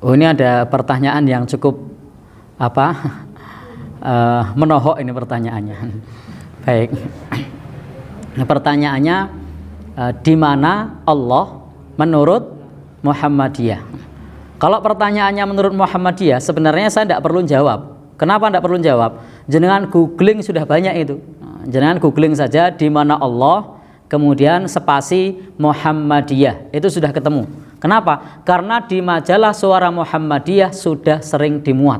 Oh, ini ada pertanyaan yang cukup menohok ini pertanyaannya. Baik. Pertanyaannya, di mana Allah menurut Muhammadiyah? Kalau pertanyaannya menurut Muhammadiyah, sebenarnya saya tidak perlu jawab. Kenapa tidak perlu jawab? Jenengan googling sudah banyak itu. Jenengan googling saja di mana Allah, kemudian spasi Muhammadiyah, itu sudah ketemu. Kenapa? Karena di majalah Suara Muhammadiyah sudah sering dimuat.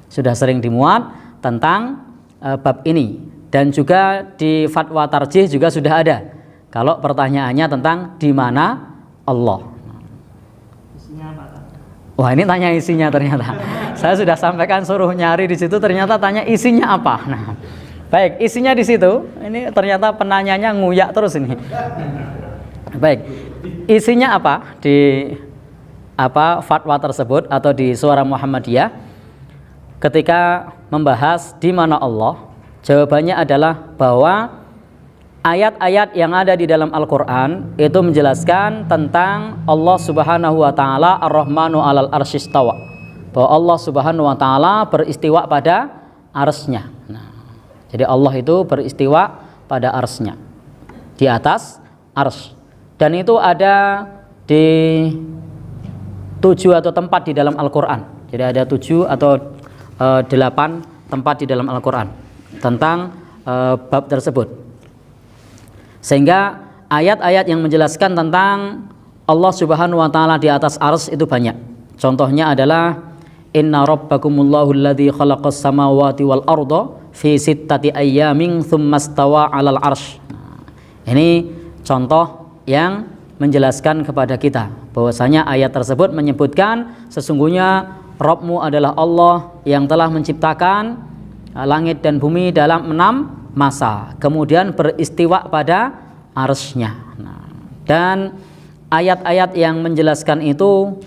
Sudah sering dimuat tentang bab ini. Dan juga di Fatwa Tarjih juga sudah ada. Kalau pertanyaannya tentang di mana Allah. Isinya apa? Wah, ini tanya isinya ternyata. Saya sudah sampaikan suruh nyari di situ, ternyata tanya isinya apa. Nah, baik, isinya di situ. Ini ternyata penanyanya nguyak terus ini. Baik, isinya apa di fatwa tersebut atau di Suara Muhammadiyah ketika membahas di mana Allah? Jawabannya adalah bahwa ayat-ayat yang ada di dalam Al-Qur'an itu menjelaskan tentang Allah Subhanahu wa taala Ar-Rahmanu 'alal arsy istawa. Bahwa Allah Subhanahu wa taala beristiwa pada arsy-Nya. Nah, jadi Allah itu beristiwa pada arsy-Nya. Di atas arsy. Dan itu ada di 7 atau tempat di dalam Al-Qur'an. Jadi ada 7 atau 8 tempat di dalam Al-Qur'an tentang bab tersebut. Sehingga ayat-ayat yang menjelaskan tentang Allah Subhanahu wa taala di atas arsy itu banyak. Contohnya adalah inna rabbakumullahu alladzi khalaqas samawati wal arda fi sittati ayyamin tsumma stawa 'alal arsy. Ini contoh yang menjelaskan kepada kita bahwasanya ayat tersebut menyebutkan sesungguhnya Rabbmu adalah Allah yang telah menciptakan langit dan bumi dalam 6 masa, kemudian beristiwa pada arsy-Nya. Nah, dan ayat-ayat yang menjelaskan itu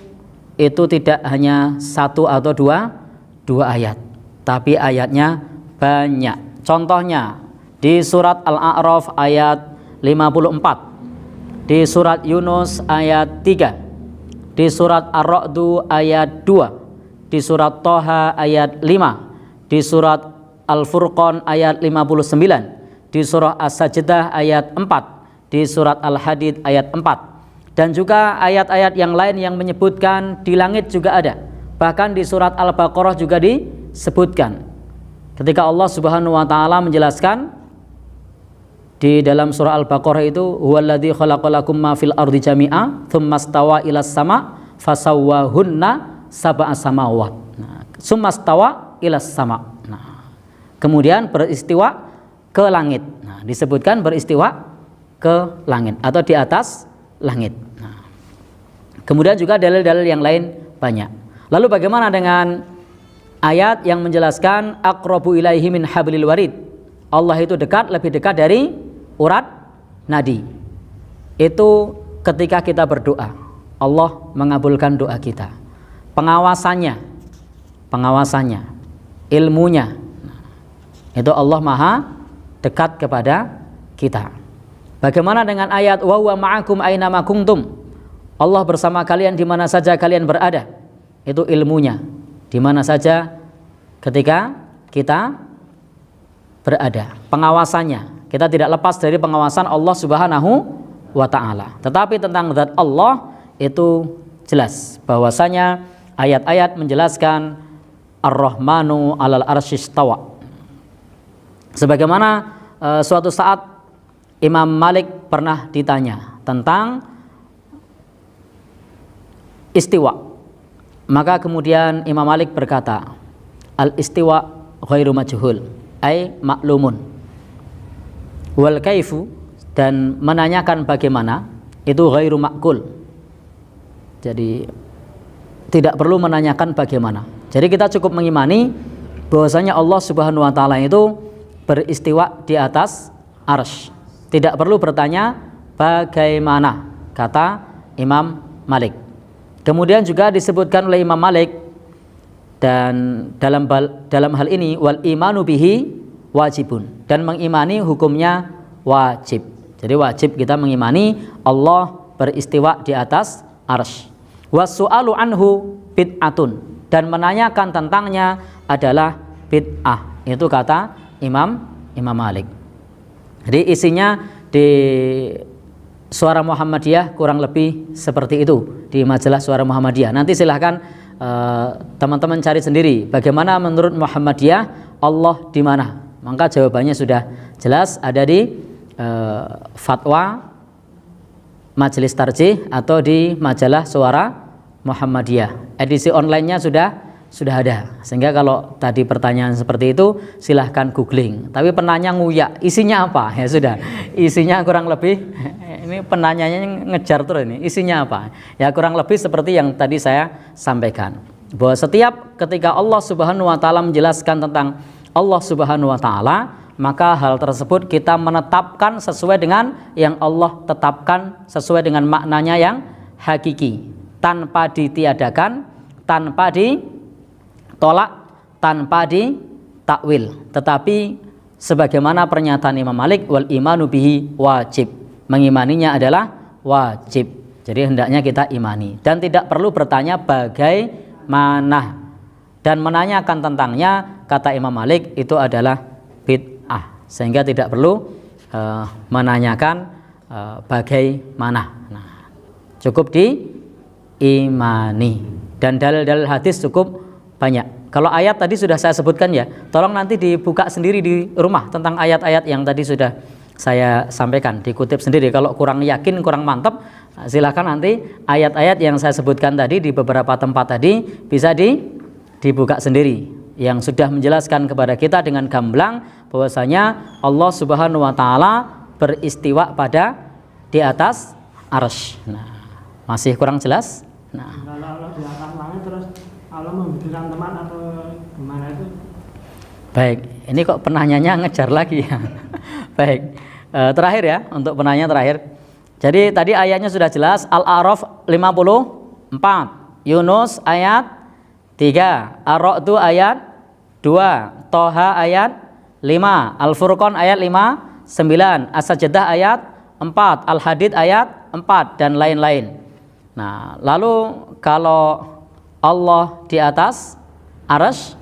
tidak hanya 1 atau 2 ayat, tapi ayatnya banyak. Contohnya di surat Al-A'raf ayat 54, di surat Yunus ayat 3, di surat Ar-Ra'du ayat 2, di surat Thaha ayat 5, di surat Al-Furqan ayat 59, di surah As-Sajdah ayat 4, di surat Al-Hadid ayat 4, dan juga ayat-ayat yang lain yang menyebutkan di langit juga ada. Bahkan di surat Al-Baqarah juga disebutkan. Ketika Allah Subhanahu wa taala menjelaskan di dalam surah Al-Baqarah itu huwallazi khalaqalakum ma fil ardi jami'a tsumma stawa ilas sama fasawwahunna sab'a samawat. Nah, tsumma stawa ilas sama. Nah, kemudian beristiwa ke langit. Nah, disebutkan beristiwa ke langit atau di atas langit. Nah, kemudian juga dalil-dalil yang lain banyak. Lalu bagaimana dengan ayat yang menjelaskan aqrabu ilaihi min hablil warid? Allah itu dekat, lebih dekat dari urat nadi. Itu ketika kita berdoa, Allah mengabulkan doa kita. Pengawasannya, ilmunya, itu Allah maha dekat kepada kita. Bagaimana dengan ayat wa huwa ma'akum aina ma kuntum? Allah bersama kalian di mana saja kalian berada. Itu ilmunya, di mana saja ketika kita berada. Pengawasannya, kita tidak lepas dari pengawasan Allah Subhanahu wa taala. Tetapi tentang zat Allah itu jelas bahwasanya ayat-ayat menjelaskan Ar-Rahmanu 'alal arsy istawa. Sebagaimana suatu saat Imam Malik pernah ditanya tentang istiwa. Maka kemudian Imam Malik berkata, al-istiwa ghairu majhul, ay maklumun. Wal kaifu, dan menanyakan bagaimana, itu ghairu makul. Jadi tidak perlu menanyakan bagaimana. Jadi kita cukup mengimani bahwasanya Allah Subhanahu wa taala itu beristiwa di atas arsy. Tidak perlu bertanya bagaimana, kata Imam Malik. Kemudian juga disebutkan oleh Imam Malik, dan dalam hal ini wal imanu bihi wajibun, dan mengimani hukumnya wajib. Jadi wajib kita mengimani Allah beristiwa di atas arsy. Wasu'alu anhu bid'atun, dan menanyakan tentangnya adalah bid'ah. Itu kata Imam Malik. Jadi isinya di Suara Muhammadiyah kurang lebih seperti itu, di majalah Suara Muhammadiyah. Nanti silahkan teman-teman cari sendiri bagaimana menurut Muhammadiyah Allah di mana. Maka jawabannya sudah jelas, ada di fatwa Majelis Tarjih atau di majalah Suara Muhammadiyah. Edisi online-nya sudah ada. Sehingga kalau tadi pertanyaan seperti itu silahkan googling. Tapi penanya nguyak, isinya apa? Ya sudah, isinya kurang lebih ini penanyanya ngejar terus ini, isinya apa? Ya kurang lebih seperti yang tadi saya sampaikan, bahwa setiap ketika Allah Subhanahu wa taala menjelaskan tentang Allah Subhanahu wa taala, maka hal tersebut kita menetapkan sesuai dengan yang Allah tetapkan, sesuai dengan maknanya yang hakiki, tanpa ditiadakan, tanpa ditolak, tanpa ditakwil. Tetapi sebagaimana pernyataan Imam Malik, wal imanu bihi wajib, mengimaninya adalah wajib. Jadi hendaknya kita imani dan tidak perlu bertanya bagaimana, dan menanyakan tentangnya kata Imam Malik itu adalah bid'ah, sehingga tidak perlu menanyakan bagaimana. Nah, cukup diimani, dan dalil-dalil hadis cukup banyak. Kalau ayat tadi sudah saya sebutkan ya, tolong nanti dibuka sendiri di rumah tentang ayat-ayat yang tadi sudah saya sampaikan, dikutip sendiri. Kalau kurang yakin, kurang mantap, silakan nanti ayat-ayat yang saya sebutkan tadi di beberapa tempat tadi bisa dibuka sendiri, yang sudah menjelaskan kepada kita dengan gamblang bahwasanya Allah Subhanahu wa taala beristiwa di atas arsy. Nah, masih kurang jelas? Nah, Kalau Allah di atas langit terus Allah membutuhkan teman atau gimana itu? baik, ini kok penanyanya ngejar lagi ya. Baik, terakhir ya, untuk penanya terakhir. Jadi tadi ayatnya sudah jelas, Al-A'raf 54, Yunus ayat 3, Ar-Ra'd ayat 2, Toha ayat 5, Al-Furqan ayat 5, 9, As-Sajdah ayat 4, Al-Hadid ayat 4, dan lain-lain. Nah, lalu kalau Allah di atas arsy,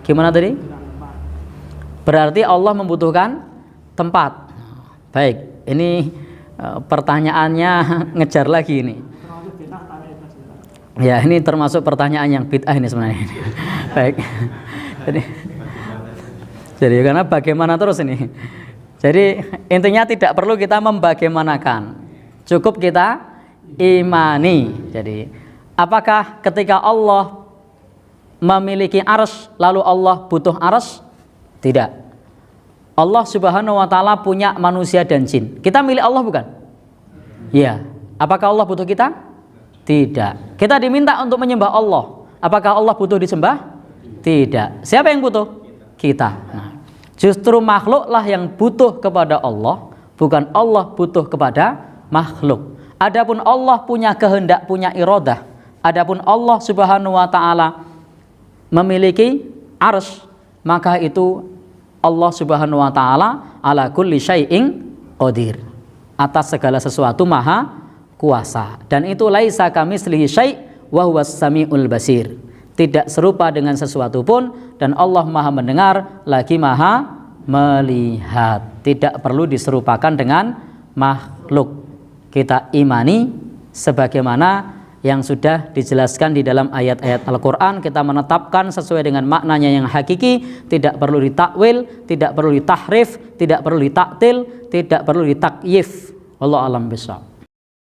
gimana tadi? Berarti Allah membutuhkan tempat. Baik, ini pertanyaannya ngejar lagi ini. Ya, ini termasuk pertanyaan yang bid'ah ini sebenarnya. Baik. Jadi karena bagaimana terus ini. Jadi intinya tidak perlu kita membagaimanakan, cukup kita imani. Jadi apakah ketika Allah memiliki arsy lalu Allah butuh arsy? Tidak. Allah Subhanahu wa taala punya manusia dan jin. Kita milik Allah bukan? Iya. Apakah Allah butuh kita? Tidak. Kita diminta untuk menyembah Allah. Apakah Allah butuh disembah? Tidak. Siapa yang butuh? Kita. Nah, justru makhluklah yang butuh kepada Allah, bukan Allah butuh kepada makhluk. Adapun Allah punya kehendak, punya iradah. Adapun Allah Subhanahu wa taala memiliki arsy, maka itu Allah Subhanahu wa taala ala kulli syai'in qadir. Atas segala sesuatu maha kuasa. Dan itu laisa kamitslihi syai' wa huwas samiul basir. Tidak serupa dengan sesuatu pun, dan Allah maha mendengar lagi maha melihat. Tidak perlu diserupakan dengan makhluk. Kita imani sebagaimana yang sudah dijelaskan di dalam ayat-ayat Al-Quran. Kita menetapkan sesuai dengan maknanya yang hakiki, tidak perlu ditakwil, tidak perlu ditahrif, tidak perlu ditaktil, tidak perlu ditakyif. Wallahu a'lam bishawab.